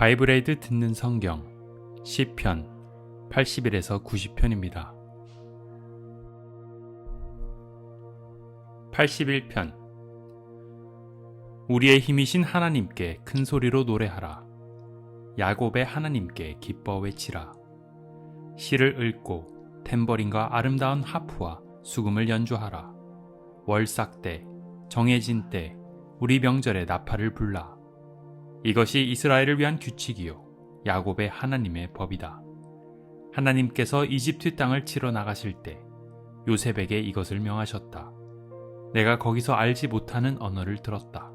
바이브레이드 듣는 성경 시편 81에서 90편입니다. 81편. 우리의 힘이신 하나님께 큰 소리로 노래하라. 야곱의 하나님께 기뻐 외치라. 시를 읊고 탬버린과 아름다운 하프와 수금을 연주하라. 월삭 때, 정해진 때, 우리 명절에 나팔을 불라. 이것이 이스라엘을 위한 규칙이요 야곱의 하나님의 법이다. 하나님께서 이집트 땅을 치러 나가실 때 요셉에게 이것을 명하셨다. 내가 거기서 알지 못하는 언어를 들었다.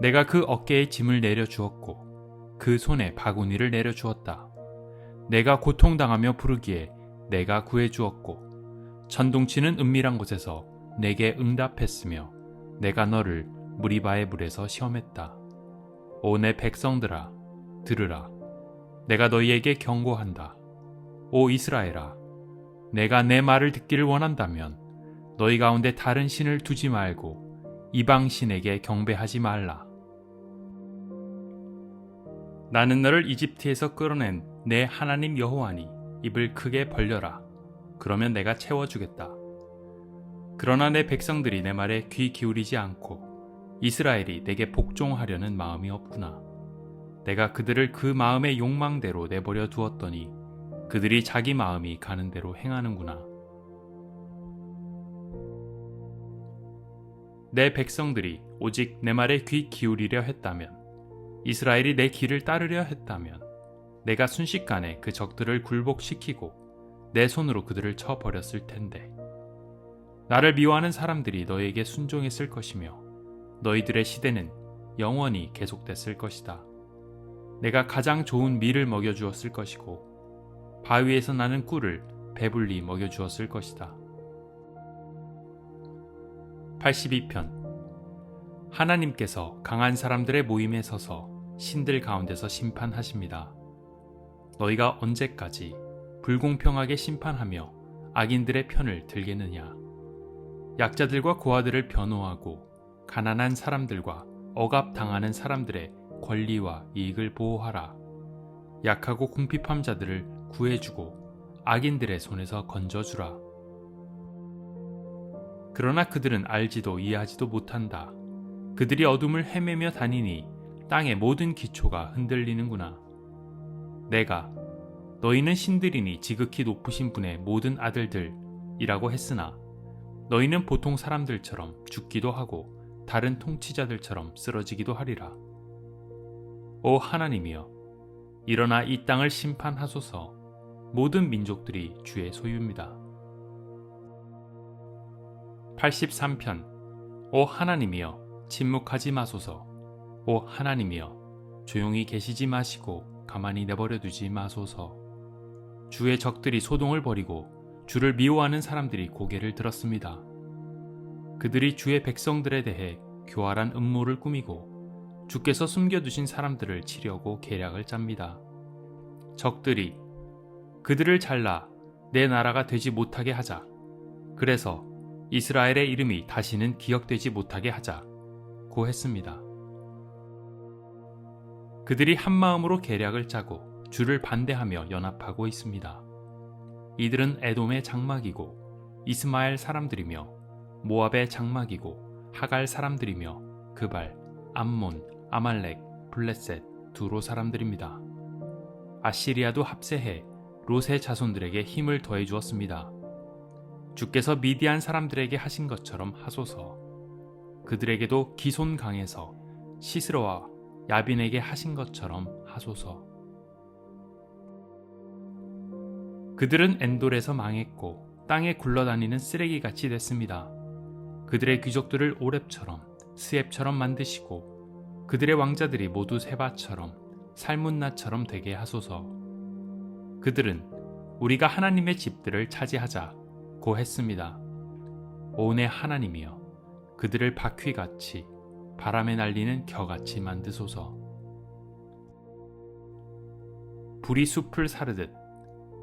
내가 그 어깨에 짐을 내려주었고 그 손에 바구니를 내려주었다. 내가 고통당하며 부르기에 내가 구해주었고 천둥치는 은밀한 곳에서 내게 응답했으며 내가 너를 무리바의 물에서 시험했다. 오 내 백성들아, 들으라. 내가 너희에게 경고한다. 오 이스라엘아, 내가 내 말을 듣기를 원한다면 너희 가운데 다른 신을 두지 말고 이방 신에게 경배하지 말라. 나는 너를 이집트에서 끌어낸 내 하나님 여호와니 입을 크게 벌려라. 그러면 내가 채워주겠다. 그러나 내 백성들이 내 말에 귀 기울이지 않고 이스라엘이 내게 복종하려는 마음이 없구나. 내가 그들을 그 마음의 욕망대로 내버려 두었더니 그들이 자기 마음이 가는 대로 행하는구나. 내 백성들이 오직 내 말에 귀 기울이려 했다면, 이스라엘이 내 길을 따르려 했다면 내가 순식간에 그 적들을 굴복시키고 내 손으로 그들을 쳐버렸을 텐데. 나를 미워하는 사람들이 너에게 순종했을 것이며 너희들의 시대는 영원히 계속됐을 것이다. 내가 가장 좋은 밀을 먹여주었을 것이고 바위에서 나는 꿀을 배불리 먹여주었을 것이다. 82편. 하나님께서 강한 사람들의 모임에 서서 신들 가운데서 심판하십니다. 너희가 언제까지 불공평하게 심판하며 악인들의 편을 들겠느냐. 약자들과 고아들을 변호하고 가난한 사람들과 억압당하는 사람들의 권리와 이익을 보호하라. 약하고 궁핍한 자들을 구해주고 악인들의 손에서 건져주라. 그러나 그들은 알지도 이해하지도 못한다. 그들이 어둠을 헤매며 다니니 땅의 모든 기초가 흔들리는구나. 내가 너희는 신들이니 지극히 높으신 분의 모든 아들들이라고 했으나 너희는 보통 사람들처럼 죽기도 하고 다른 통치자들처럼 쓰러지기도 하리라. 오 하나님이여, 일어나 이 땅을 심판하소서. 모든 민족들이 주의 소유입니다. 83편. 오 하나님이여, 침묵하지 마소서. 오 하나님이여, 조용히 계시지 마시고 가만히 내버려 두지 마소서. 주의 적들이 소동을 벌이고 주를 미워하는 사람들이 고개를 들었습니다. 그들이 주의 백성들에 대해 교활한 음모를 꾸미고 주께서 숨겨두신 사람들을 치려고 계략을 짭니다. 적들이 그들을 잘라 내 나라가 되지 못하게 하자. 그래서 이스라엘의 이름이 다시는 기억되지 못하게 하자고 했습니다. 그들이 한마음으로 계략을 짜고 주를 반대하며 연합하고 있습니다. 이들은 에돔의 장막이고 이스마엘 사람들이며 모압의 장막이고 하갈 사람들이며 그발, 암몬, 아말렉, 블레셋, 두로 사람들입니다. 아시리아도 합세해 롯의 자손들에게 힘을 더해 주었습니다. 주께서 미디안 사람들에게 하신 것처럼 하소서. 그들에게도 기손 강에서 시스로와 야빈에게 하신 것처럼 하소서. 그들은 엔돌에서 망했고 땅에 굴러다니는 쓰레기같이 됐습니다. 그들의 귀족들을 오렙처럼 스앱처럼 만드시고 그들의 왕자들이 모두 세바처럼 살문나처럼 되게 하소서. 그들은 우리가 하나님의 집들을 차지하자고 했습니다. 오 내 하나님이여, 그들을 바퀴같이 바람에 날리는 겨같이 만드소서. 불이 숲을 사르듯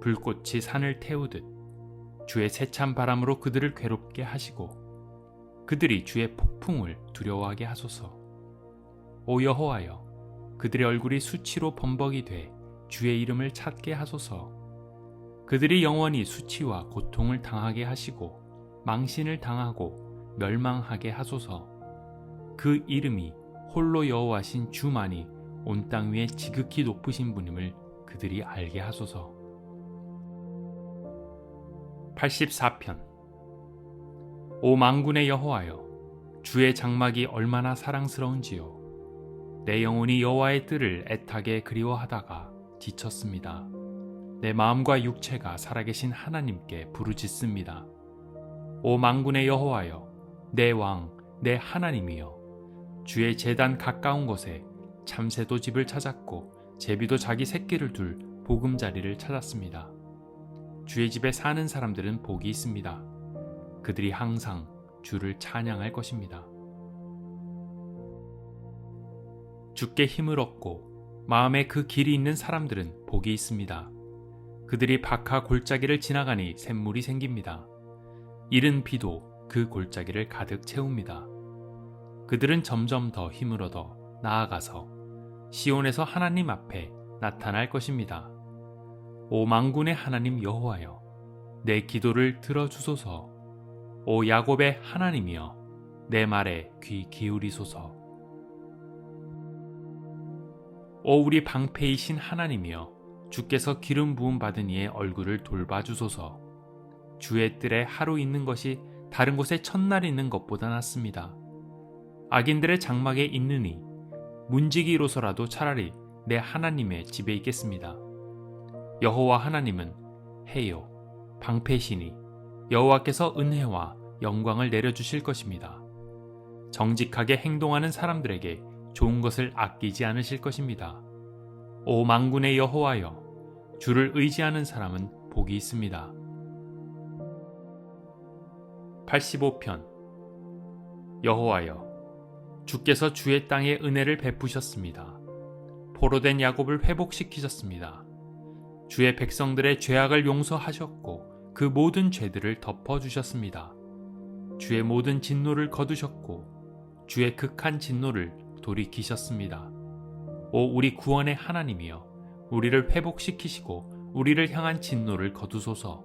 불꽃이 산을 태우듯 주의 세찬 바람으로 그들을 괴롭게 하시고 그들이 주의 폭풍을 두려워하게 하소서. 오 여호와여, 그들의 얼굴이 수치로 범벅이 돼 주의 이름을 찾게 하소서. 그들이 영원히 수치와 고통을 당하게 하시고 망신을 당하고 멸망하게 하소서. 그 이름이 홀로 여호와신 주만이 온 땅 위에 지극히 높으신 분임을 그들이 알게 하소서. 84편. 오 만군의 여호와여, 주의 장막이 얼마나 사랑스러운지요. 내 영혼이 여호와의 뜰을 애타게 그리워하다가 지쳤습니다. 내 마음과 육체가 살아계신 하나님께 부르짖습니다. 오 만군의 여호와여, 내 왕, 내 하나님이여, 주의 제단 가까운 곳에 참새도 집을 찾았고 제비도 자기 새끼를 둘 보금자리를 찾았습니다. 주의 집에 사는 사람들은 복이 있습니다. 그들이 항상 주를 찬양할 것입니다. 주께 힘을 얻고 마음에 그 길이 있는 사람들은 복이 있습니다. 그들이 박하 골짜기를 지나가니 샘물이 생깁니다. 이른 비도 그 골짜기를 가득 채웁니다. 그들은 점점 더 힘을 얻어 나아가서 시온에서 하나님 앞에 나타날 것입니다. 오 만군의 하나님 여호와여, 내 기도를 들어주소서. 오 야곱의 하나님이여, 내 말에 귀 기울이소서. 오 우리 방패이신 하나님이여, 주께서 기름 부음 받은 이의 얼굴을 돌봐주소서. 주의 뜰에 하루 있는 것이 다른 곳에 첫날 있는 것보다 낫습니다. 악인들의 장막에 있느니 문지기로서라도 차라리 내 하나님의 집에 있겠습니다. 여호와 하나님은 해요 방패시니 여호와께서 은혜와 영광을 내려주실 것입니다. 정직하게 행동하는 사람들에게 좋은 것을 아끼지 않으실 것입니다. 오 만군의 여호와여, 주를 의지하는 사람은 복이 있습니다. 85편. 여호와여, 주께서 주의 땅에 은혜를 베푸셨습니다. 포로된 야곱을 회복시키셨습니다. 주의 백성들의 죄악을 용서하셨고 그 모든 죄들을 덮어주셨습니다. 주의 모든 진노를 거두셨고 주의 극한 진노를 돌이키셨습니다. 오 우리 구원의 하나님이여, 우리를 회복시키시고 우리를 향한 진노를 거두소서.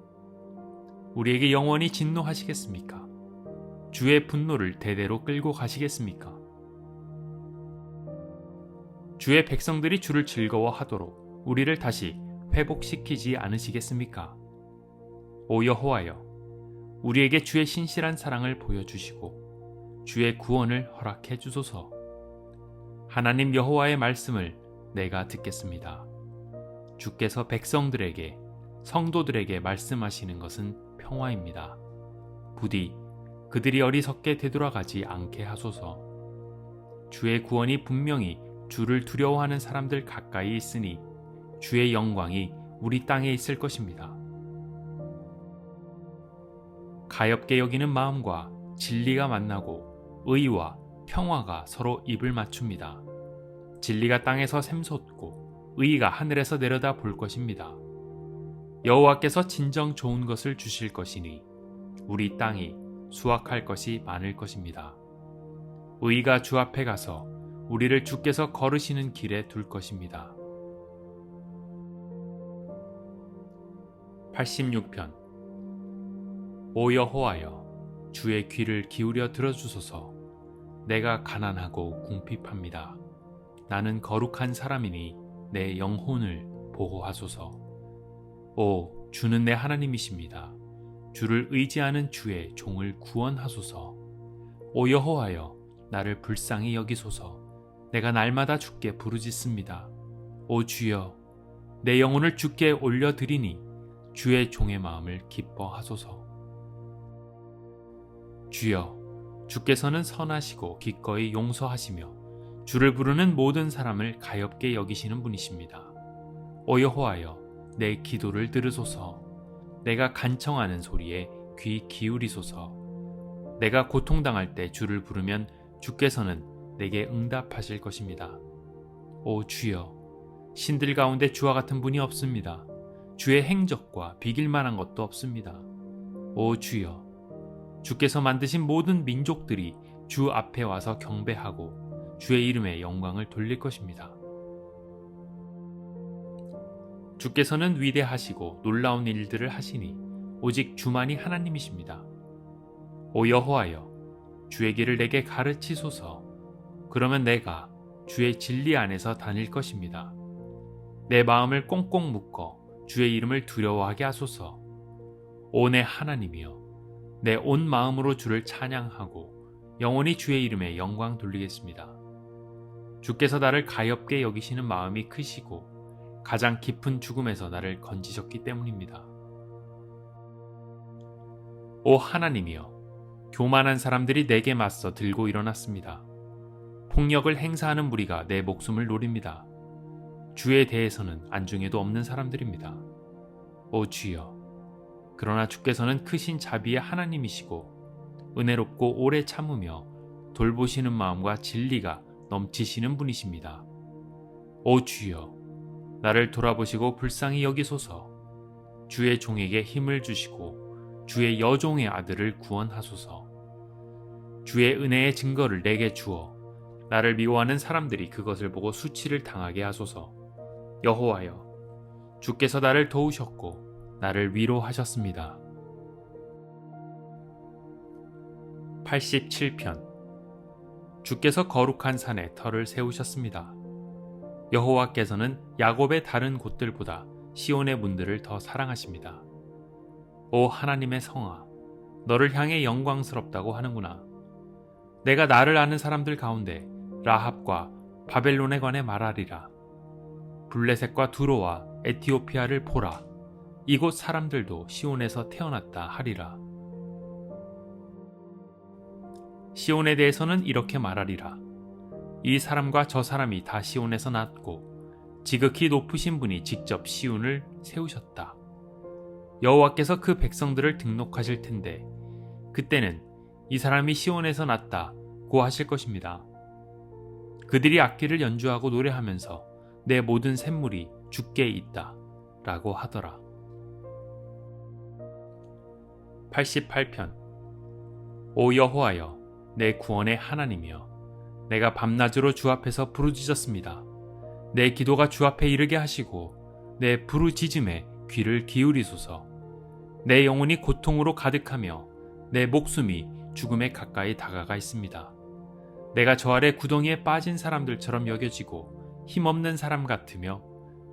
우리에게 영원히 진노하시겠습니까? 주의 분노를 대대로 끌고 가시겠습니까? 주의 백성들이 주를 즐거워하도록 우리를 다시 회복시키지 않으시겠습니까? 오 여호와여, 우리에게 주의 신실한 사랑을 보여주시고 주의 구원을 허락해 주소서. 하나님 여호와의 말씀을 내가 듣겠습니다. 주께서 백성들에게, 성도들에게 말씀하시는 것은 평화입니다. 부디 그들이 어리석게 되돌아가지 않게 하소서. 주의 구원이 분명히 주를 두려워하는 사람들 가까이 있으니 주의 영광이 우리 땅에 있을 것입니다. 가엾게 여기는 마음과 진리가 만나고 의와 평화가 서로 입을 맞춥니다. 진리가 땅에서 샘솟고 의가 하늘에서 내려다 볼 것입니다. 여호와께서 진정 좋은 것을 주실 것이니 우리 땅이 수확할 것이 많을 것입니다. 의가 주 앞에 가서 우리를 주께서 걸으시는 길에 둘 것입니다. 86편. 오 여호와여, 주의 귀를 기울여 들어주소서. 내가 가난하고 궁핍합니다. 나는 거룩한 사람이니 내 영혼을 보호하소서. 오 주는 내 하나님이십니다. 주를 의지하는 주의 종을 구원하소서. 오 여호와여, 나를 불쌍히 여기소서. 내가 날마다 주께 부르짖습니다. 오 주여, 내 영혼을 주께 올려드리니 주의 종의 마음을 기뻐하소서. 주여, 주께서는 선하시고 기꺼이 용서하시며 주를 부르는 모든 사람을 가엾게 여기시는 분이십니다. 오 여호와여, 내 기도를 들으소서. 내가 간청하는 소리에 귀 기울이소서. 내가 고통당할 때 주를 부르면 주께서는 내게 응답하실 것입니다. 오 주여, 신들 가운데 주와 같은 분이 없습니다. 주의 행적과 비길 만한 것도 없습니다. 오 주여, 주께서 만드신 모든 민족들이 주 앞에 와서 경배하고 주의 이름에 영광을 돌릴 것입니다. 주께서는 위대하시고 놀라운 일들을 하시니 오직 주만이 하나님이십니다. 오 여호와여, 주의 길을 내게 가르치소서. 그러면 내가 주의 진리 안에서 다닐 것입니다. 내 마음을 꽁꽁 묶어 주의 이름을 두려워하게 하소서. 오 내 하나님이여, 내 온 마음으로 주를 찬양하고 영원히 주의 이름에 영광 돌리겠습니다. 주께서 나를 가엾게 여기시는 마음이 크시고 가장 깊은 죽음에서 나를 건지셨기 때문입니다. 오 하나님이여, 교만한 사람들이 내게 맞서 들고 일어났습니다. 폭력을 행사하는 무리가 내 목숨을 노립니다. 주에 대해서는 안중에도 없는 사람들입니다. 오 주여, 그러나 주께서는 크신 자비의 하나님이시고 은혜롭고 오래 참으며 돌보시는 마음과 진리가 넘치시는 분이십니다. 오 주여, 나를 돌아보시고 불쌍히 여기소서. 주의 종에게 힘을 주시고 주의 여종의 아들을 구원하소서. 주의 은혜의 증거를 내게 주어 나를 미워하는 사람들이 그것을 보고 수치를 당하게 하소서. 여호와여, 주께서 나를 도우셨고 나를 위로하셨습니다. 87편. 주께서 거룩한 산에 터를 세우셨습니다. 여호와께서는 야곱의 다른 곳들보다 시온의 문들을 더 사랑하십니다. 오 하나님의 성아, 너를 향해 영광스럽다고 하는구나. 내가 나를 아는 사람들 가운데 라합과 바벨론에 관해 말하리라. 블레셋과 두로와 에티오피아를 보라. 이곳 사람들도 시온에서 태어났다 하리라. 시온에 대해서는 이렇게 말하리라. 이 사람과 저 사람이 다 시온에서 났고 지극히 높으신 분이 직접 시온을 세우셨다. 여호와께서 그 백성들을 등록하실 텐데 그때는 이 사람이 시온에서 났다고 하실 것입니다. 그들이 악기를 연주하고 노래하면서 내 모든 샘물이 주께 있다 라고 하더라. 88편. 오 여호와여, 내 구원의 하나님이여, 내가 밤낮으로 주 앞에서 부르짖었습니다. 내 기도가 주 앞에 이르게 하시고 내 부르짖음에 귀를 기울이소서. 내 영혼이 고통으로 가득하며 내 목숨이 죽음에 가까이 다가가 있습니다. 내가 저 아래 구덩이에 빠진 사람들처럼 여겨지고 힘없는 사람 같으며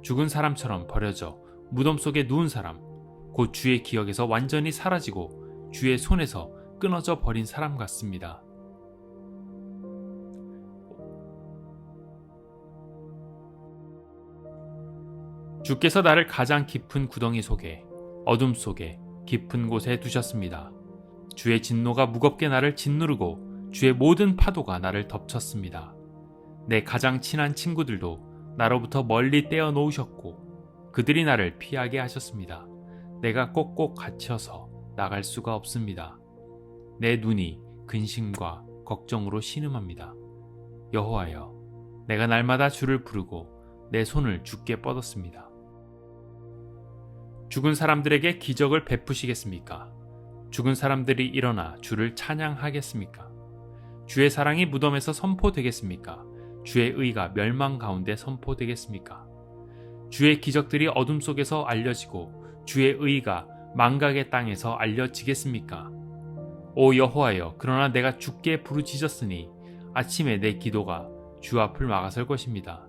죽은 사람처럼 버려져 무덤 속에 누운 사람, 곧 주의 기억에서 완전히 사라지고 주의 손에서 끊어져 버린 사람 같습니다. 주께서 나를 가장 깊은 구덩이 속에, 어둠 속에 깊은 곳에 두셨습니다. 주의 진노가 무겁게 나를 짓누르고 주의 모든 파도가 나를 덮쳤습니다. 내 가장 친한 친구들도 나로부터 멀리 떼어 놓으셨고 그들이 나를 피하게 하셨습니다. 내가 꼭꼭 갇혀서 나갈 수가 없습니다. 내 눈이 근심과 걱정으로 신음합니다. 여호와여, 내가 날마다 주를 부르고 내 손을 주께 뻗었습니다. 죽은 사람들에게 기적을 베푸시겠습니까? 죽은 사람들이 일어나 주를 찬양하겠습니까? 주의 사랑이 무덤에서 선포되겠습니까? 주의 의가 멸망 가운데 선포되겠습니까? 주의 기적들이 어둠 속에서 알려지고 주의 의가 망각의 땅에서 알려지겠습니까? 오 여호와여, 그러나 내가 주께 부르짖었으니 아침에 내 기도가 주 앞을 막아설 것입니다.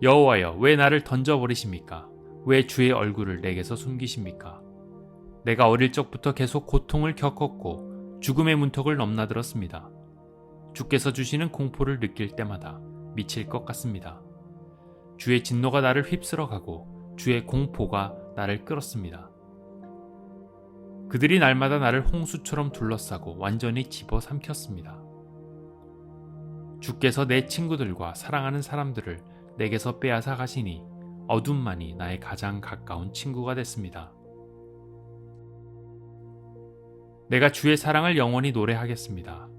여호와여, 왜 나를 던져버리십니까? 왜 주의 얼굴을 내게서 숨기십니까? 내가 어릴 적부터 계속 고통을 겪었고 죽음의 문턱을 넘나들었습니다. 주께서 주시는 공포를 느낄 때마다 미칠 것 같습니다. 주의 진노가 나를 휩쓸어가고 주의 공포가 나를 끌었습니다. 그들이 날마다 나를 홍수처럼 둘러싸고 완전히 집어삼켰습니다. 주께서 내 친구들과 사랑하는 사람들을 내게서 빼앗아 가시니 어둠만이 나의 가장 가까운 친구가 됐습니다. 내가 주의 사랑을 영원히 노래하겠습니다.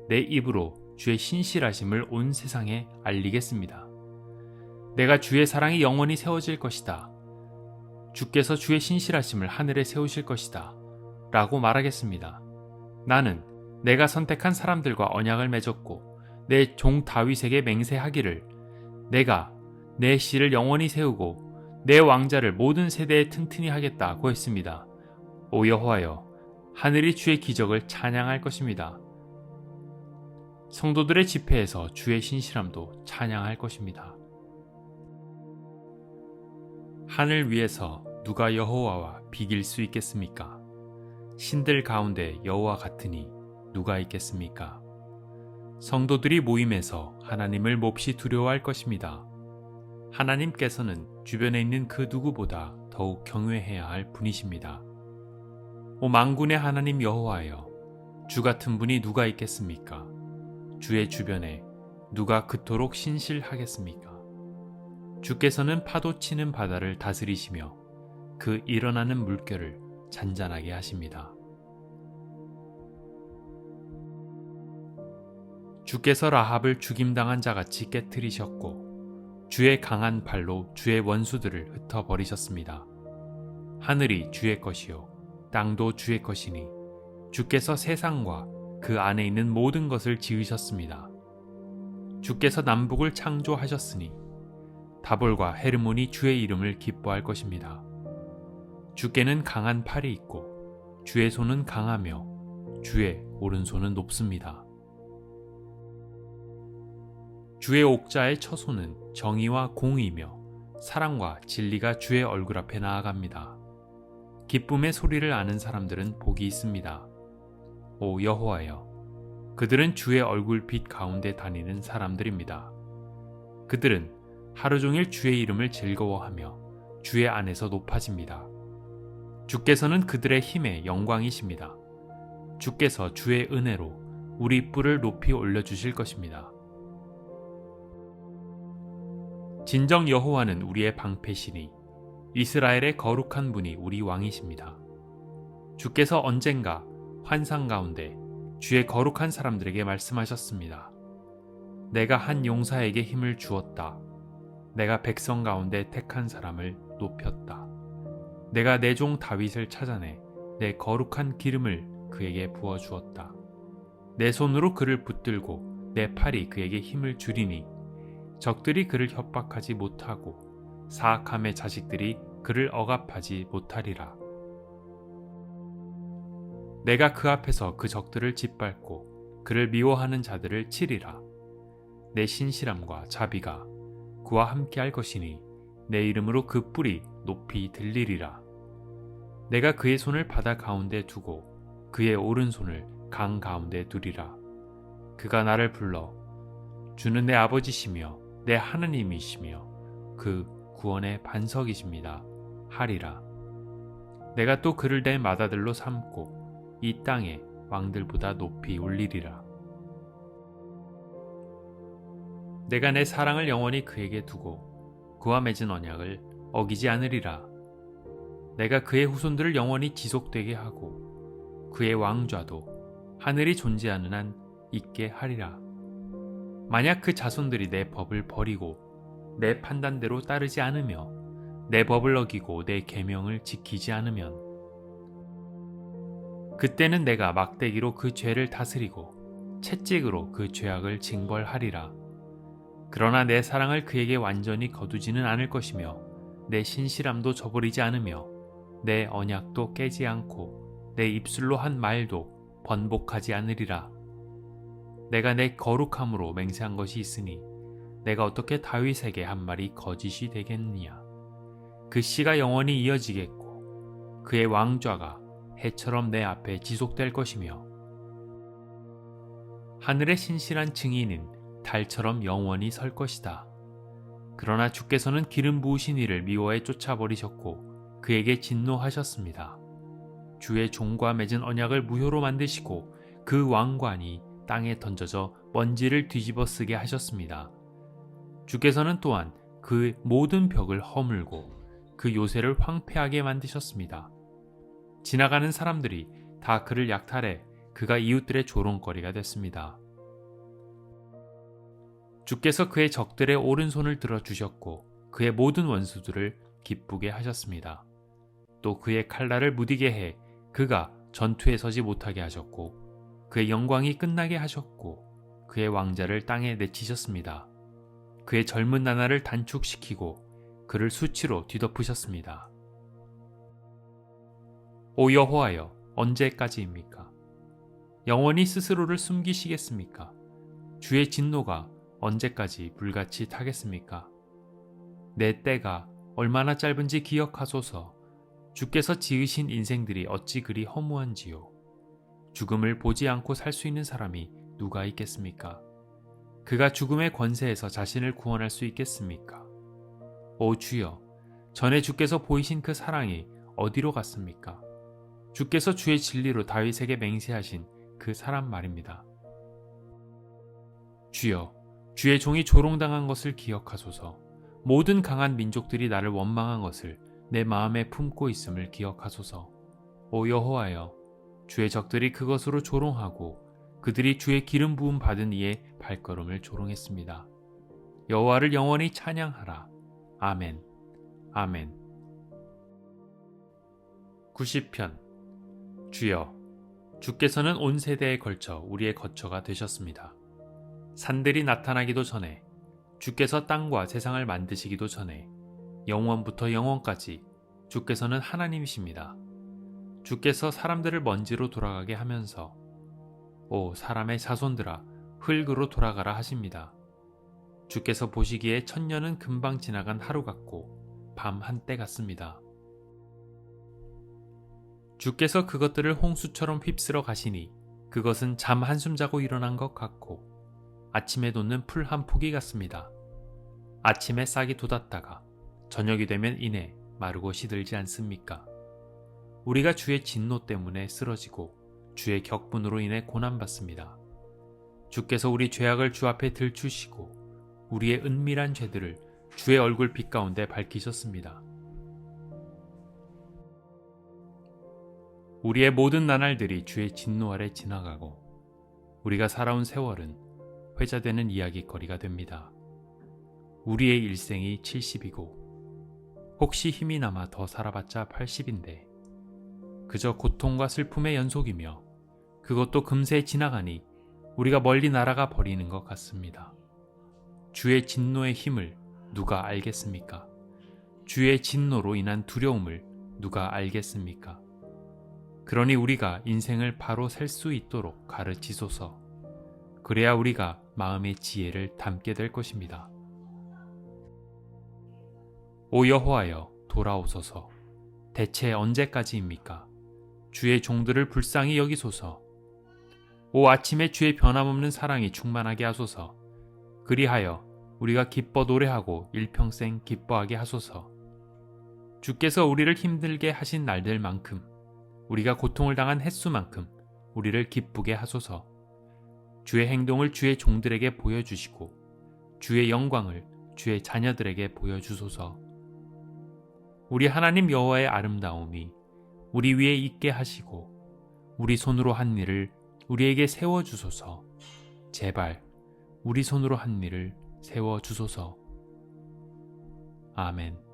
내 입으로 주의 신실하심을 온 세상에 알리겠습니다. 내가 주의 사랑이 영원히 세워질 것이다. 주께서 주의 신실하심을 하늘에 세우실 것이다. 라고 말하겠습니다. 나는 내가 선택한 사람들과 언약을 맺었고 내 종 다윗에게 맹세하기를 내가 내 씨를 영원히 세우고 내 왕자를 모든 세대에 튼튼히 하겠다고 했습니다. 오 여호와여, 하늘이 주의 기적을 찬양할 것입니다. 성도들의 집회에서 주의 신실함도 찬양할 것입니다. 하늘 위에서 누가 여호와와 비길 수 있겠습니까? 신들 가운데 여호와 같으니 누가 있겠습니까? 성도들이 모임에서 하나님을 몹시 두려워할 것입니다. 하나님께서는 주변에 있는 그 누구보다 더욱 경외해야 할 분이십니다. 오 만군의 하나님 여호와여, 주 같은 분이 누가 있겠습니까? 주의 주변에 누가 그토록 신실하겠습니까? 주께서는 파도 치는 바다를 다스리시며 그 일어나는 물결을 잔잔하게 하십니다. 주께서 라합을 죽임당한 자같이 깨트리셨고 주의 강한 발로 주의 원수들을 흩어버리셨습니다. 하늘이 주의 것이요 땅도 주의 것이니 주께서 세상과 그 안에 있는 모든 것을 지으셨습니다. 주께서 남북을 창조하셨으니 다볼과 헤르몬이 주의 이름을 기뻐할 것입니다. 주께는 강한 팔이 있고 주의 손은 강하며 주의 오른손은 높습니다. 주의 옥자의 처소는 정의와 공의며 사랑과 진리가 주의 얼굴 앞에 나아갑니다. 기쁨의 소리를 아는 사람들은 복이 있습니다. 오 여호와여, 그들은 주의 얼굴 빛 가운데 다니는 사람들입니다. 그들은 하루 종일 주의 이름을 즐거워하며 주의 안에서 높아집니다. 주께서는 그들의 힘의 영광이십니다. 주께서 주의 은혜로 우리 뿔을 높이 올려주실 것입니다. 진정 여호와는 우리의 방패시니 이스라엘의 거룩한 분이 우리 왕이십니다. 주께서 언젠가 환상 가운데 주의 거룩한 사람들에게 말씀하셨습니다. 내가 한 용사에게 힘을 주었다. 내가 백성 가운데 택한 사람을 높였다. 내가 내 종 다윗을 찾아내 내 거룩한 기름을 그에게 부어주었다. 내 손으로 그를 붙들고 내 팔이 그에게 힘을 주리니 적들이 그를 협박하지 못하고 사악함의 자식들이 그를 억압하지 못하리라. 내가 그 앞에서 그 적들을 짓밟고 그를 미워하는 자들을 치리라. 내 신실함과 자비가 그와 함께할 것이니 내 이름으로 그 뿔이 높이 들리리라. 내가 그의 손을 바다 가운데 두고 그의 오른손을 강 가운데 두리라. 그가 나를 불러 주는 내 아버지시며 내 하나님이시며 그 구원의 반석이십니다 하리라. 내가 또 그를 내 맏아들로 삼고 이 땅의 왕들보다 높이 올리리라. 내가 내 사랑을 영원히 그에게 두고 그와 맺은 언약을 어기지 않으리라. 내가 그의 후손들을 영원히 지속되게 하고 그의 왕좌도 하늘이 존재하는 한 있게 하리라. 만약 그 자손들이 내 법을 버리고 내 판단대로 따르지 않으며 내 법을 어기고 내 계명을 지키지 않으면 그때는 내가 막대기로 그 죄를 다스리고 채찍으로 그 죄악을 징벌하리라. 그러나 내 사랑을 그에게 완전히 거두지는 않을 것이며 내 신실함도 저버리지 않으며 내 언약도 깨지 않고 내 입술로 한 말도 번복하지 않으리라. 내가 내 거룩함으로 맹세한 것이 있으니 내가 어떻게 다윗에게 한 말이 거짓이 되겠느냐. 그 씨가 영원히 이어지겠고 그의 왕좌가 해처럼 내 앞에 지속될 것이며 하늘의 신실한 증인은 달처럼 영원히 설 것이다. 그러나 주께서는 기름 부으신 이를 미워해 쫓아버리셨고 그에게 진노하셨습니다. 주의 종과 맺은 언약을 무효로 만드시고 그 왕관이 땅에 던져져 먼지를 뒤집어 쓰게 하셨습니다. 주께서는 또한 그 모든 벽을 허물고 그 요새를 황폐하게 만드셨습니다. 지나가는 사람들이 다 그를 약탈해 그가 이웃들의 조롱거리가 됐습니다. 주께서 그의 적들의 오른손을 들어주셨고 그의 모든 원수들을 기쁘게 하셨습니다. 또 그의 칼날을 무디게 해 그가 전투에 서지 못하게 하셨고 그의 영광이 끝나게 하셨고 그의 왕자를 땅에 내치셨습니다. 그의 젊은 나날을 단축시키고 그를 수치로 뒤덮으셨습니다. 오 여호와여, 언제까지입니까? 영원히 스스로를 숨기시겠습니까? 주의 진노가 언제까지 불같이 타겠습니까? 내 때가 얼마나 짧은지 기억하소서. 주께서 지으신 인생들이 어찌 그리 허무한지요. 죽음을 보지 않고 살 수 있는 사람이 누가 있겠습니까? 그가 죽음의 권세에서 자신을 구원할 수 있겠습니까? 오 주여, 전에 주께서 보이신 그 사랑이 어디로 갔습니까? 주께서 주의 진리로 다윗에게 맹세하신 그 사람 말입니다. 주여, 주의 종이 조롱당한 것을 기억하소서. 모든 강한 민족들이 나를 원망한 것을 내 마음에 품고 있음을 기억하소서. 오 여호와여, 주의 적들이 그것으로 조롱하고 그들이 주의 기름 부음 받은 이의 발걸음을 조롱했습니다. 여호와를 영원히 찬양하라. 아멘. 아멘. 90편. 주여, 주께서는 온 세대에 걸쳐 우리의 거처가 되셨습니다. 산들이 나타나기도 전에, 주께서 땅과 세상을 만드시기도 전에, 영원부터 영원까지 주께서는 하나님이십니다. 주께서 사람들을 먼지로 돌아가게 하면서 오 사람의 자손들아 흙으로 돌아가라 하십니다. 주께서 보시기에 천년은 금방 지나간 하루 같고 밤 한때 같습니다. 주께서 그것들을 홍수처럼 휩쓸어 가시니 그것은 잠 한숨 자고 일어난 것 같고 아침에 돋는 풀 한 포기 같습니다. 아침에 싹이 돋았다가 저녁이 되면 이내 마르고 시들지 않습니까? 우리가 주의 진노 때문에 쓰러지고 주의 격분으로 인해 고난받습니다. 주께서 우리 죄악을 주 앞에 들추시고 우리의 은밀한 죄들을 주의 얼굴 빛 가운데 밝히셨습니다. 우리의 모든 나날들이 주의 진노 아래 지나가고 우리가 살아온 세월은 회자되는 이야기거리가 됩니다. 우리의 일생이 70이고 혹시 힘이 남아 더 살아봤자 80인데 그저 고통과 슬픔의 연속이며 그것도 금세 지나가니 우리가 멀리 날아가 버리는 것 같습니다. 주의 진노의 힘을 누가 알겠습니까? 주의 진노로 인한 두려움을 누가 알겠습니까? 그러니 우리가 인생을 바로 셀 수 있도록 가르치소서. 그래야 우리가 마음의 지혜를 담게 될 것입니다. 오 여호와여, 돌아오소서. 대체 언제까지입니까? 주의 종들을 불쌍히 여기소서. 오 아침에 주의 변함없는 사랑이 충만하게 하소서. 그리하여 우리가 기뻐 노래하고 일평생 기뻐하게 하소서. 주께서 우리를 힘들게 하신 날들만큼 우리가 고통을 당한 횟수만큼 우리를 기쁘게 하소서. 주의 행동을 주의 종들에게 보여주시고 주의 영광을 주의 자녀들에게 보여주소서. 우리 하나님 여호와의 아름다움이 우리 위에 있게 하시고 우리 손으로 한 일을 우리에게 세워주소서. 제발 우리 손으로 한 일을 세워주소서. 아멘.